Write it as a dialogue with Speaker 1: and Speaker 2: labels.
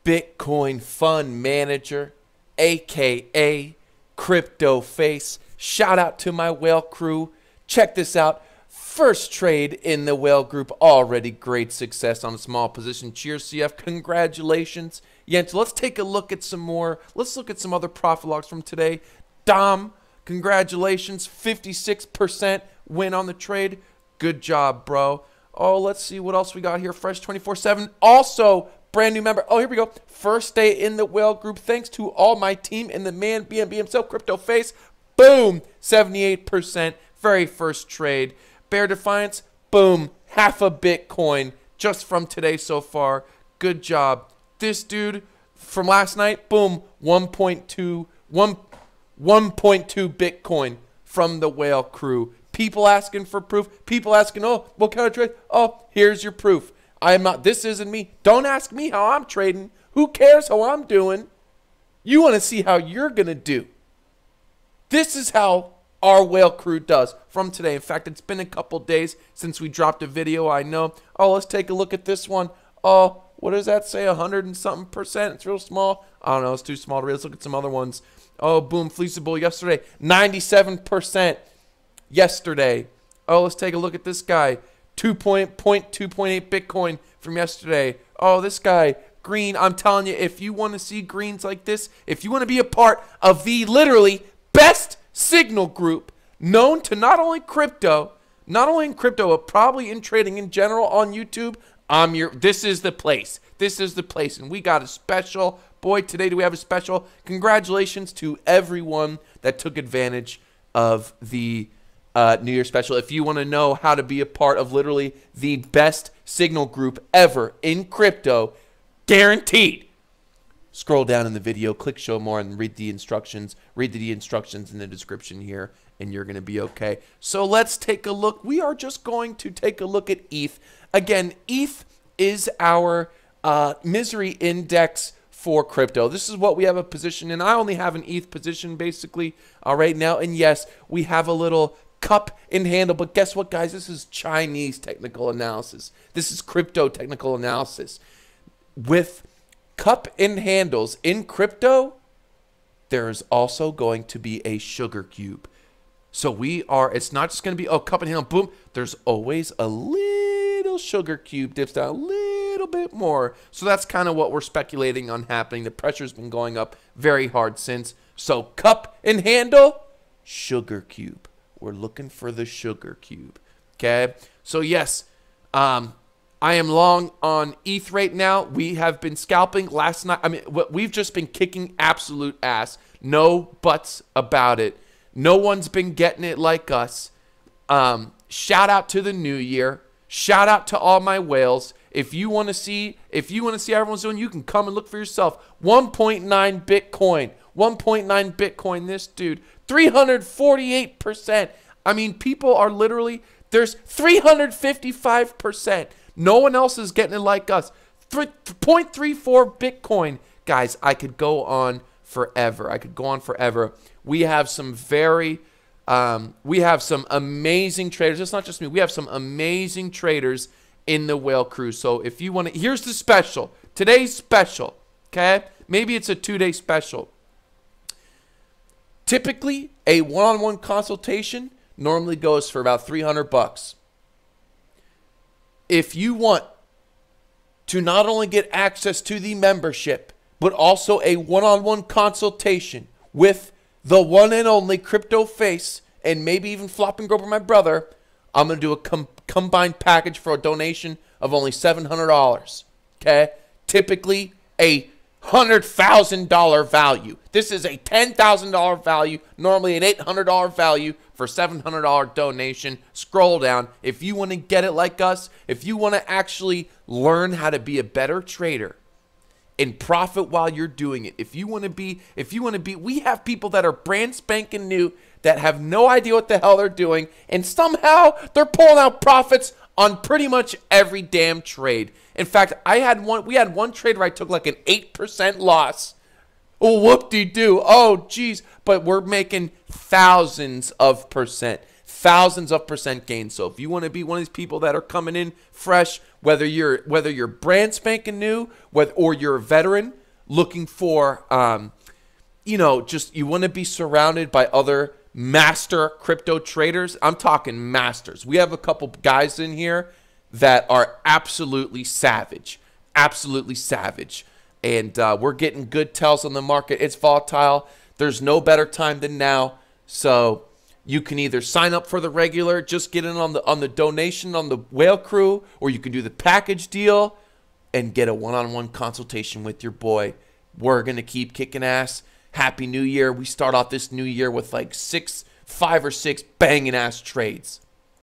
Speaker 1: Bitcoin Fund Manager, aka CryptoFace. Shout out to my whale crew. Check this out. First trade in the whale group, already great success on a small position. Cheers, CF. Congratulations. Jens, let's take a look at some more. Let's look at some other profit logs from today. Dom, congratulations. 56% win on the trade. Good job, bro. Oh, let's see what else we got here. Fresh 24/7. Also, brand new member. Oh, here we go. First day in the whale group. Thanks to all my team and the man BNB himself, CryptoFace. Boom, 78%. Very first trade. Bear Defiance. Boom, half a Bitcoin just from today so far. Good job. This dude from last night. Boom, 1.2 Bitcoin from the whale crew. People asking for proof. People asking, oh, what kind of trade? Oh, here's your proof. I'm not. This isn't me. Don't ask me how I'm trading. Who cares how I'm doing? You want to see how you're going to do. This is how our whale crew does from today. In fact, it's been a couple days since we dropped a video, I know. Oh, let's take a look at this one. Oh, what does that say? 100 and something percent. It's real small. I don't know. It's too small to read. Let's look at some other ones. Oh, boom. Fleeceable yesterday. 97% yesterday. Oh, let's take a look at this guy. 2.8 Bitcoin from yesterday. Oh, this guy. Green. I'm telling you, if you want to see greens like this, if you want to be a part of the literally best signal group known to not only in crypto, but probably in trading in general on YouTube, this is the place. This is the place. And we got a special. Boy, today do we have a special. Congratulations to everyone that took advantage of the New Year special. If you want to know how to be a part of literally the best signal group ever in crypto, guaranteed, scroll down in the video, click show more, and read the instructions. Read the instructions in the description here, and you're going to be okay. So let's take a look. We are just going to take a look at ETH. Again, ETH is our misery index for crypto. This is what we have a position in. I only have an ETH position basically right now. And yes, we have a little cup in handle. But guess what, guys? This is Chinese technical analysis. This is crypto technical analysis. With cup and handles in crypto, there is also going to be a sugar cube. So it's not just going to be, oh, cup and handle, boom. There's always a little sugar cube dips down a little bit more. So that's kind of what we're speculating on happening. The pressure's been going up very hard since. So cup and handle, sugar cube. We're looking for the sugar cube. Okay. So yes, I am long on ETH right now. We have been scalping last night. I mean, we've just been kicking absolute ass. No buts about it. No one's been getting it like us. Shout out to the new year. Shout out to all my whales. If you want to see everyone's doing, you can come and look for yourself. 1.9 Bitcoin. 1.9 Bitcoin. This dude. 348%. I mean, people are literally, there's 355%. No one else is getting it like us. 0.34 Bitcoin. Guys, I could go on forever. I could go on forever. We have some amazing traders. It's not just me. We have some amazing traders in the whale crew. So if you want to, here's the special. Today's special, okay? Maybe it's a 2-day special. Typically, a one-on-one consultation normally goes for about $300. If you want to not only get access to the membership, but also a one-on-one consultation with the one and only CryptoFace, and maybe even Flop and Groper, my brother, I'm going to do a combined package for a donation of only $700. Okay? Typically a $100,000 value. This is a $10,000 value, normally an $800 value for $700 donation. Scroll down. If you want to get it like us, if you want to actually learn how to be a better trader and profit while you're doing it, if you want to be, we have people that are brand spanking new that have no idea what the hell they're doing, and somehow they're pulling out profits on pretty much every damn trade. In fact, we had one trade where I took like an 8% loss. Oh, whoop-de-doo. Oh, geez. But we're making thousands of percent. thousands of percent gains. So if you want to be one of these people that are coming in fresh, whether you're brand spanking new, or you're a veteran looking for, just you want to be surrounded by other master crypto traders. I'm talking masters. We have a couple guys in here that are absolutely savage, and we're getting good tells on the market. It's volatile. There's no better time than now. So you can either sign up for the regular, just get in on the donation on the Whale Crew, or you can do the package deal and get a one-on-one consultation with your boy. We're gonna keep kicking ass. Happy New Year. We start off this new year with like 5 or 6 banging ass trades.